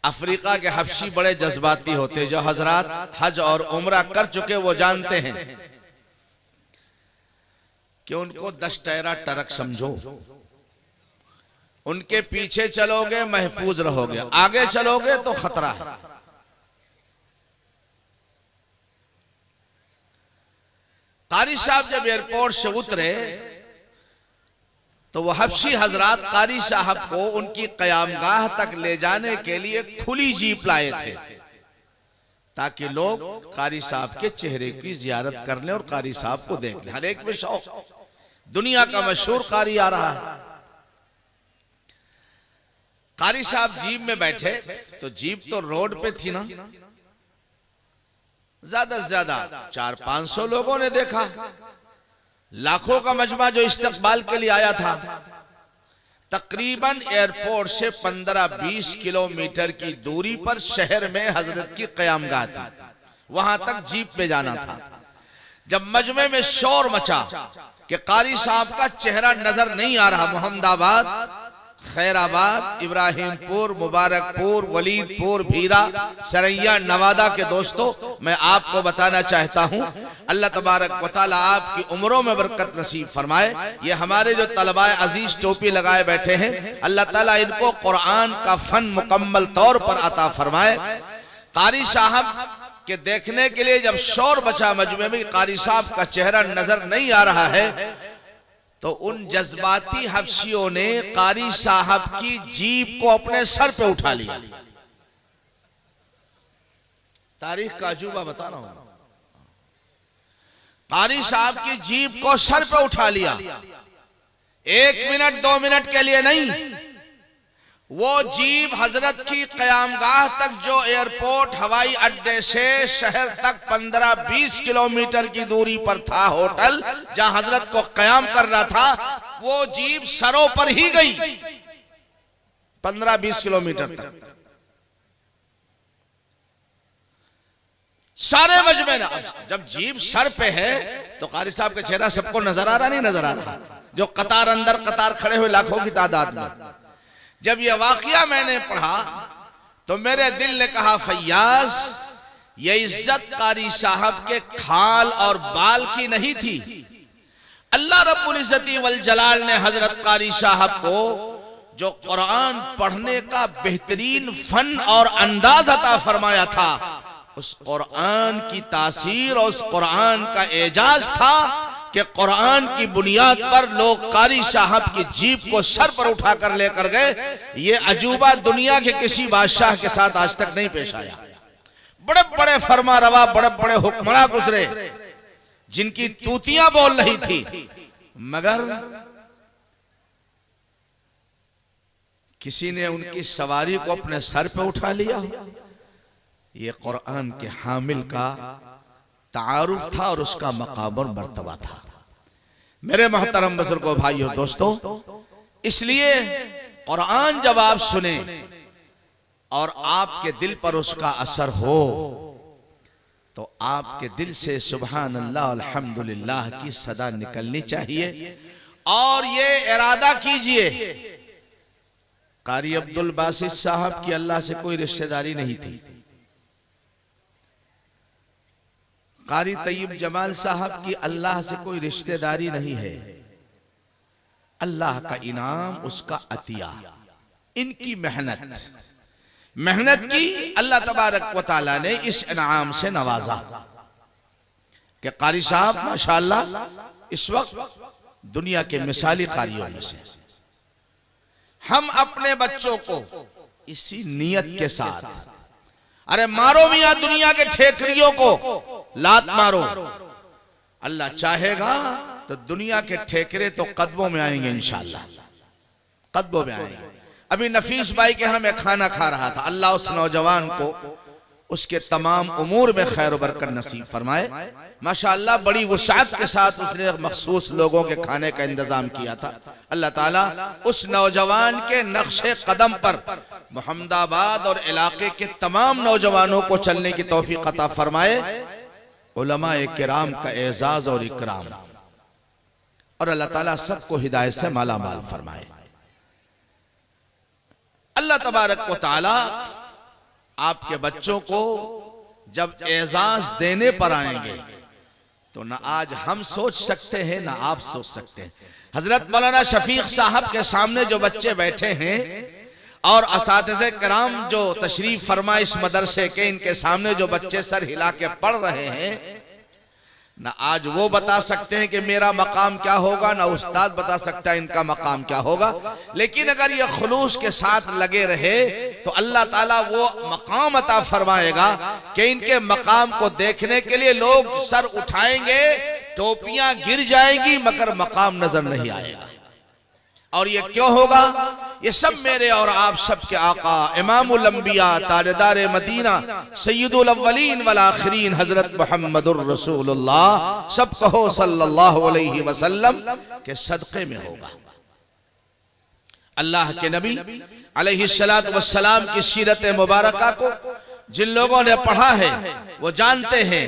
Africa के हबशी बड़े जज्बाती होते, जो हजरात हज और उम्रा कर चुके वो जानते हैं कि उनको 10 टैरा टरक समझो, उनके पीछे चलोगे महफूज रहोगे, आगे चलोगे तो खतरा है। कारी साहब जब एयरपोर्ट से उतरे तो वह हबशी हजरात कारी साहब को उनकी कयामगाह तक ले जाने के लिए खुली जीप लाए थे, ताकि लोग कारी साहब के चेहरे की जियारत कर लें और कारी साहब को देख लें। हर एक में शौक, दुनिया का मशहूर कारी आ रहा है। कारी साहब जीप में बैठे तो जीप तो रोड पे थी ना, ज्यादा से ज्यादा 400-500 लोगों ने देखा, लाखों का मजमा जो इस्तकबाल के लिए आया था। तकरीबन एयरपोर्ट से 15-20 किलोमीटर की दूरी पर शहर में हजरत की कयामगाह थी, वहां तक जीप में जाना था। जब मजमे में शोर मचा कि कारी साहब का चेहरा नजर नहीं आ रहा, मोहम्मदाबाद, खैराबाद, इब्राहिमपुर, मुबारकपुर, वलीदपुर, भीरा, सरैया, नवादा के दोस्तों, मैं आपको बताना चाहता हूं, अल्लाह तबारक व तआला आपकी उम्रों में बरकत नसीब फरमाए। ये हमारे जो तलबाए अजीज टोपी लगाए बैठे हैं, अल्लाह ताला इनको कुरान का फन मुकम्मल तौर पर अता फरमाए। कारी साहब के देखने के लिए जब शोर बचा मजमे में, कारी साहब का चेहरा नजर नहीं आ रहा है, तो उन जज्बाती हबशियों ने कारी साहब की जीप को अपने सर पे उठा लिया। तारीख का अजूबा बता रहा हूं, कारी साहब की जीप को सर पे उठा लिया। 1 मिनट 2 मिनट के लिए नहीं, वो जीप हजरत की कयामगाह तक, जो एयरपोर्ट हवाई अड्डे से शहर तक 15-20 किलोमीटर की दूरी पर था होटल जहां हजरत को कयाम कर रहा था, वो जीप सरों पर ही गई 15-20 किलोमीटर तक। सारे मजमे ना, जब जीप सर पे है तो कारी साहब का चेहरा सबको नजर आ रहा, नहीं नजर आ रहा, जो कतार अंदर कतार खड़े हुए लाखों की तादाद में। जब यह वाकया मैंने पढ़ा तो मेरे दिल ने कहा, फैयाज, ये इज्जत कारी साहब के खाल और बाल की नहीं थी। अल्लाह रब्बुल इज्जती वल जलाल ने हजरत कारी साहब को जो कुरान पढ़ने का बेहतरीन फन और अंदाज अता फरमाया था, उस कुरान की तासीर और उस कुरान का एजाज था कि कुरान की बुनियाद पर लोग कारी साहब की जीप को सर पर उठाकर लेकर गए। ये अजूबा दुनिया के किसी बादशाह के साथ आज तक नहीं पेश आया। बड़े बड़े फरमा रवा, बड़े बड़े हुक्मरान गुजरे जिनकी तूतियां बोल रही थी, मगर किसी ने उनकी सवारी को अपने सर पे उठा लिया। ये कुरान के हामिल का तारुफ था और उसका मकाम और मर्तबा था। मेरे मोहतरम बुजुर्गों, भाइयों, दोस्तों, इसलिए कुरान जब आप सुने और आपके दिल पर उसका असर हो तो आपके दिल से सुभान अल्लाह अल्हम्दुलिल्लाह की सदा निकलनी चाहिए। और ये इरादा कीजिए, कारी अब्दुल बासित साहब की अल्लाह से कोई रिश्तेदारी नहीं थी, कारी तैयब जमाल साहब की अल्लाह से कोई रिश्तेदारी नहीं है। अल्लाह का इनाम, उसका अतिया, इनकी मेहनत की अल्लाह तबारक व तआला ने इस इनाम से नवाजा कि कारी साहब माशाअल्लाह इस वक्त दुनिया के मिसाली कारियों में से। हम अपने बच्चों को इसी नियत के साथ, अरे मारो मियां दुनिया के ठेकरियों को, लात मारो, अल्लाह चाहेगा तो दुनिया के ठेकरे तो कदमों में आएंगे, इंशाअल्लाह कदमों में आएंगे। अभी नफीस भाई के यहाँ मैं खाना खा रहा था, अल्लाह उस नौजवान को उसके तमाम उमूर में खैर बरकत नसीब फरमाए। माशाअल्लाह बड़ी वसाअत के साथ उसने मखसूस लोगों के खाने का इंतजाम किया था। अल्लाह ताला उस नौजवान के नक्शे कदम पर मोहम्मदाबाद और इलाके के तमाम नौजवानों को चलने की तौफीक अता फरमाए। उलमाए किराम का एजाज और इकराम, और अल्लाह ताला सबको हिदायत से माला माल फरमाए। अल्लाह तबारक व तआला आपके बच्चों को जब एजाज देने पर आएंगे तो ना आज हम सोच सकते हैं ना आप सोच सकते हैं। हजरत मौलाना शफीक साहब के सामने जो बच्चे बैठे हैं और असातिज़े किराम जो तशरीफ फरमा इस मदरसे के, इनके सामने जो बच्चे सर हिला के पढ़ रहे हैं, ना आज वो बता सकते हैं कि मेरा मकाम क्या होगा, ना उस्ताद बता सकता है इनका मकाम क्या होगा। लेकिन अगर ये खुलूस के साथ लगे रहे तो अल्लाह ताला वो मकाम अता फरमाएगा कि इनके मकाम को देखने के लिए लोग सर उठाएंगे, टोपियां गिर जाएंगी, मगर मकाम नजर नहीं आएगा। और ये क्यों होगा? ये सब मेरे और आप सबके आका इमामुल अंबिया ताजदार मदीना सय्यदुल अव्वलीन वल आखिरीन हजरत मुहम्मदुर रसूलुल्लाह सब कहो सल्लल्लाहु अलैहि वसल्लम के सदक़े में होगा। अल्लाह के नबी अलैहिस्सलातु वस्सलाम की सीरत मुबारका को जिन लोगों ने पढ़ा है वो जानते हैं।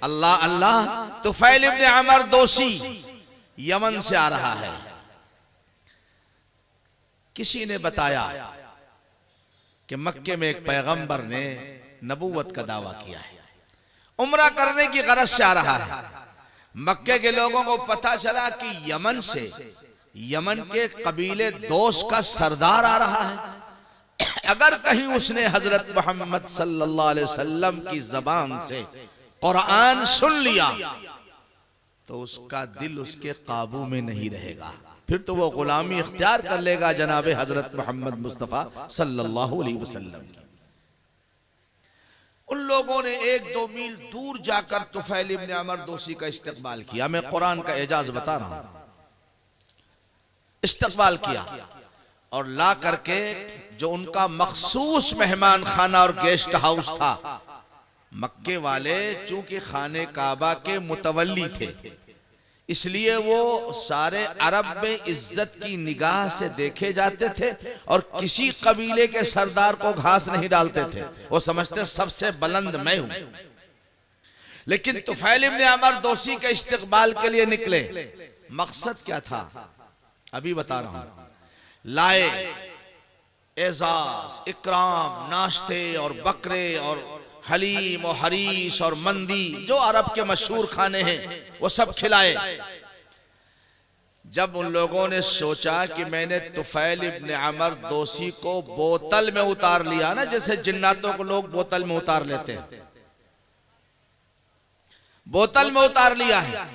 अल्लाह अल्लाह तुफैल इब्न अमर दोसी यमन से आ रहा है। किसी ने बताया कि मक्के में एक पैगंबर ने नबूवत का दावा किया है, उम्रा करने की गरज से आ रहा है। मक्के के लोगों को पता चला कि यमन से, यमन के कबीले दोस का सरदार आ रहा है। अगर कहीं उसने हजरत मोहम्मद सल्लल्लाहु अलैहि वसल्लम की जबान से कुरान सुन लिया तो उसका दिल उसके काबू में नहीं रहेगा, फिर तो वो गुलामी इख्तियार कर लेगा जनाबे हजरत मोहम्मद मुस्तफ़ा सल्लल्लाहु अलैहि वसल्लम की। उन लोगों ने 1-2 मील दूर जाकर तुफैल इब्न अमर दोसी का इस्तकबाल किया। मैं कुरान का एजाज बता रहा हूं। इस्तकबाल किया और ला करके जो उनका मखसूस मेहमान खाना और गेस्ट हाउस था, मक्के वाले चूंकि खाने काबा के मुतवल्ली थे इसलिए वो सारे अरब में इज्जत की निगाह से देखे जाते थे और किसी कबीले के सरदार को घास नहीं डालते थे। वो समझते सबसे बुलंद मैं हूं। लेकिन तुफैल इब्न अमर दोसी के इस्तकबाल के लिए निकले। मकसद क्या था अभी बता रहा हूं। लाए एजाज, इकराम, नाश्ते और बकरे और हलीम और हरीश और मंदी जो अरब के मशहूर खाने हैं वो सब खिलाए। जब उन लोगों ने सोचा कि मैंने तुफैल इब्न अमर दोसी को बोतल में उतार लिया ना, जैसे जिन्नातों को लोग बोतल में उतार लेते हैं, बोतल में उतार लिया है,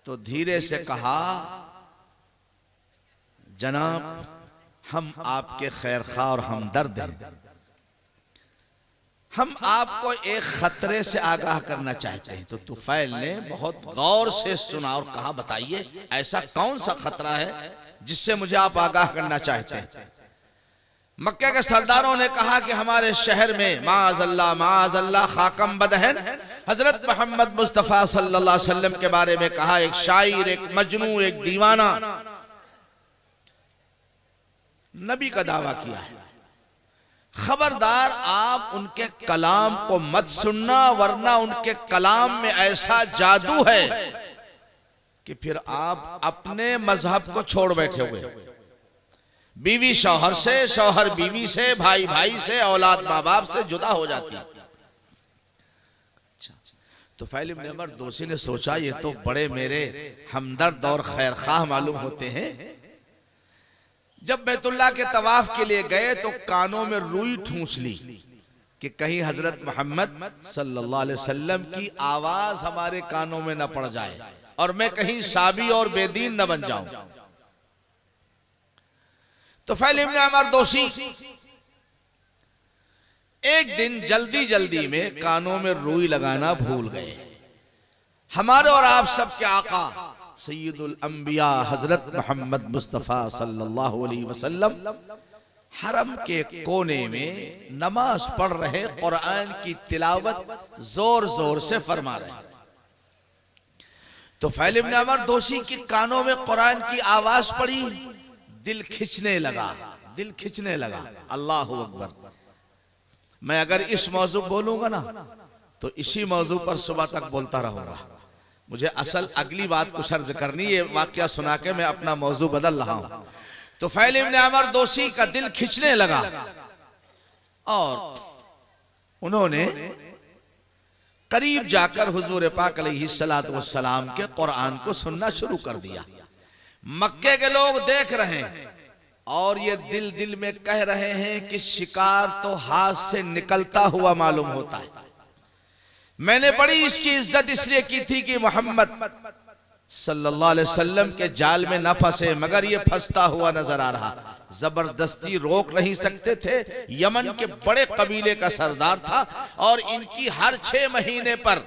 तो धीरे से कहा जनाब हम आपके खैर खा और हमदर्द हैं, हम आपको एक खतरे से आगाह करना चाहते हैं। तो तुफैल ने बहुत गौर से सुना और कहा बताइए ऐसा कौन सा खतरा है जिससे मुझे आप आगाह करना चाहते हैं। मक्के के सरदारों ने कहा कि हमारे शहर में माअज़ल्लाह खाकम बदहन हजरत मोहम्मद मुस्तफ़ा सल्लल्लाहु अलैहि वसल्लम के बारे में कहा एक शायर, एक मजनू, एक दीवाना नबी का दावा किया है। खबरदार आप उनके कलाम को मत सुनना, वरना उनके कलाम में ऐसा जादू है कि फिर आप अपने मजहब को छोड़ बैठे हुए। बीवी शौहर से, शौहर बीवी से, भाई भाई से, औलाद माँ बाप से जुदा हो जाती है। तो तुफैल इब्न अमर दोसी ने सोचा ये तो बड़े मेरे हमदर्द और खैर खाह मालूम होते हैं। जब बैतुल्लाह के तवाफ के लिए गए तो कानों में रुई ठूंस ली कि कहीं हजरत मोहम्मद सल्लल्लाहु अलैहि वसल्लम की आवाज हमारे कानों में न पड़ जाए और मैं कहीं साबी और बेदीन न बन जाऊं। तो तुफैल इब्न अमर दोसी एक दिन जल्दी जल्दी में कानों में रुई लगाना भूल गए। हमारे और आप सबके आका सय्यदुल अंबिया हजरत मोहम्मद मुस्तफ़ा सल्लल्लाहु अलैहि वसल्लम हरम के कोने में नमाज पढ़ रहे, कुरान की तिलावत जोर जोर से फरमा रहे। तो तुफैल इब्न अमर दोसी के कानों में कुरान की आवाज पड़ी, दिल खिंचने लगा, दिल खिंचने लगा। अल्लाह अकबर। मैं अगर इस मौजू बोलूंगा ना तो इसी मौजू पर सुबह तक बोलता रहूंगा। मुझे असल अगली बात कुछ अर्ज करनी, ये वाकया सुना के मैं अपना मौजू बदल रहा हूं। तो तुफैल इब्न अमर दोसी का दिल खिंचने लगा और उन्होंने करीब जाकर हुजूर पाक अलैहिस्सलातु वस्सलाम के कुरान को सुनना शुरू कर दिया। मक्के के लोग देख रहे हैं और ये दिल दिल में कह रहे हैं कि शिकार तो हाथ से निकलता हुआ मालूम होता है। मैंने बड़ी इसकी इज्जत इसलिए की थी कि मोहम्मद सल्लल्लाहु अलैहि वसल्लम के जाल में न फंसे, मगर ये फंसता हुआ नजर आ रहा। जबरदस्ती रोक नहीं सकते थे। यमन के बड़े कबीले का सरदार था और इनकी हर 6 महीने पर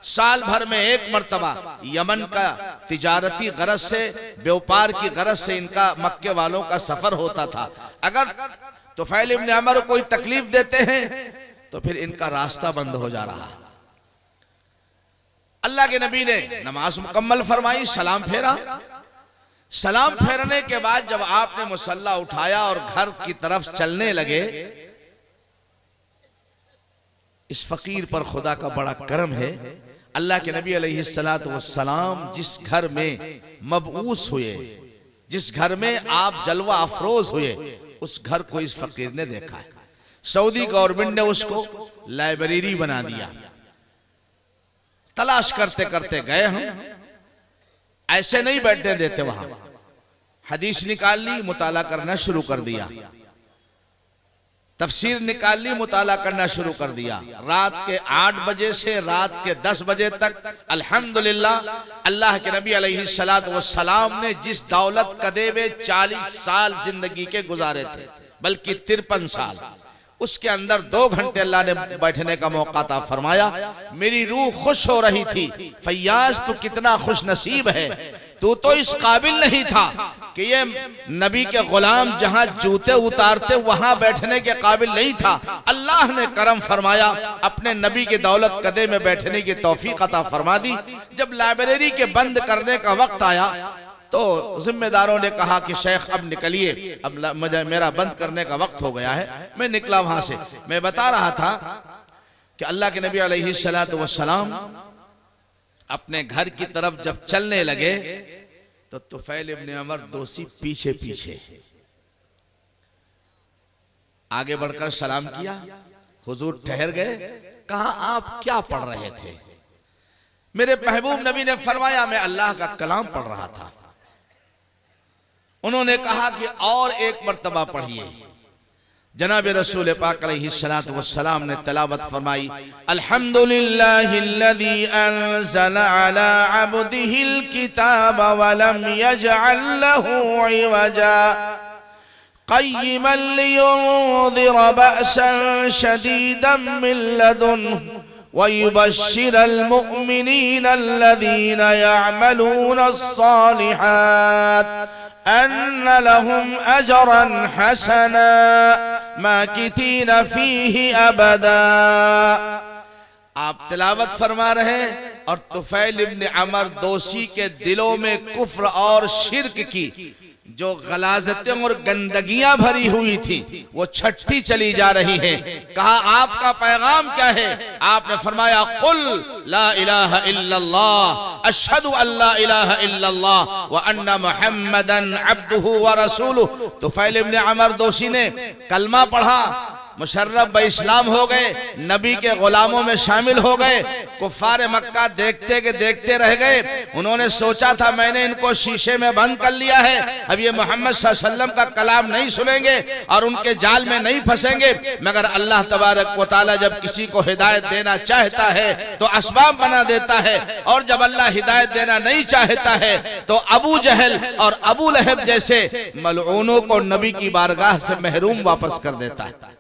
साल भर में एक मर्तबा यमन का तिजारती गरज से, व्यापार की गरज से इनका मक्के वालों का सफर होता था। अगर तुफैल इब्न अमर को कोई तकलीफ देते हैं तो फिर इनका रास्ता बंद हो जा रहा। अल्लाह के नबी ने नमाज मुकम्मल फरमाई, सलाम फेरा। सलाम फेरने के बाद जब आपने मुसल्ला उठाया और घर की तरफ चलने लगे, इस फकीर पर खुदा का बड़ा करम है। अल्लाह के नबी अलैहिस्सलातु वस्सलाम जिस घर में मबऊस हुए, जिस घर में आप जलवा अफरोज हुए, उस घर को इस फकीर ने देखा है। सऊदी गवर्नमेंट ने उसको लाइब्रेरी बना दिया। तलाश करते करते गए हम, ऐसे नहीं बैठने देते वहां। हदीस निकाल ली, मुताला करना शुरू कर दिया। तफसीर निकाल ली, मुताला करना शुरू कर दिया। रात के 8 बजे से रात के 10 बजे तक अल्हम्दुलिल्लाह अल्लाह के नबी अलैहिस्सलातु वस्सलाम ने जिस दौलत कदे में 40 साल जिंदगी के गुजारे थे, बल्कि 53 साल, उसके अंदर 2 घंटे अल्लाह ने बैठने का मौका था फरमाया। मेरी रूह खुश हो रही थी। फैयाज तू कितना खुश नसीब है, तू तो इस काबिल नहीं था कि ये नबी के गुलाम जहां जूते उतारते वहां बैठने के काबिल नहीं था। अल्लाह ने करम फरमाया, अपने नबी के दौलत कदे में बैठने की तौफीक अता फरमा दी। जब लाइब्रेरी के बंद करने का वक्त आया तो जिम्मेदारों ने कहा कि शेख अब निकलिए, अब मेरा बंद करने का वक्त हो गया है। मैं निकला वहां से। मैं बता रहा था कि अल्लाह के नबी अलैहिस्सलातु वस्सलाम अपने घर की तरफ जब चलने लगे तो तुफैल इब्न अमर दोसी पीछे पीछे आगे बढ़कर सलाम किया। हुजूर ठहर गए। कहा आप क्या पढ़ रहे थे? मेरे महबूब नबी ने फरमाया मैं अल्लाह का कलाम पढ़ रहा था। उन्होंने कहा कि और एक मर्तबा पढ़िए। जनाब रसूल पाक अलैहिस्सलातु वस्सलाम ने तिलावत फरमाई, अल्हम्दुलिल्लाहिल्लज़ी अनज़ला अला अब्दिहिल किताब व लम यजअल लहू इवजा क़य्यिमन लियुनज़िर बअसन शदीदन मिन लदुन्हु व युबश्शिरल मुमिनीना अल्लज़ीना यअमलूना अस्सालिहात अन्न लहुम अजरन हसना माकिथीन फीही अबदा। आप तिलावत फरमा रहे और तुफैल इब्न अमर दोसी के दिलों में कुफ्र और शिर्क की जो गलाजतें और गंदगियां भरी हुई थी वो छठती चली जा रही हैं। कहा आपका पैगाम क्या है? आपने फरमाया कुल ला इलाहा इल्लल्लाह अशहदु अल्ला इलाहा इल्लल्लाह व अन्ना मुहम्मदन अब्दुहु व रसूलुहु। तुफैल इब्न अमर दोसी ने कलमा पढ़ा, मुशर्रफ ब इस्लाम हो गए, नबी के गुलामों में शामिल हो गए। कुफ्फार मक्का देखते के देखते रह गए। उन्होंने सोचा था मैंने इनको शीशे में बंद कर लिया है, अब ये मोहम्मद सल्लल्लाहु अलैहि वसल्लम का कलाम नहीं सुनेंगे और उनके जाल में नहीं फंसेंगे। मगर अल्लाह तबारक व तआला जब किसी को हिदायत देना चाहता है तो असबाब बना देता है, और जब अल्लाह हिदायत देना नहीं चाहता है तो अबू जहल और अबू लहब जैसे मलऊनों को नबी की बारगाह से महरूम वापस कर देता है।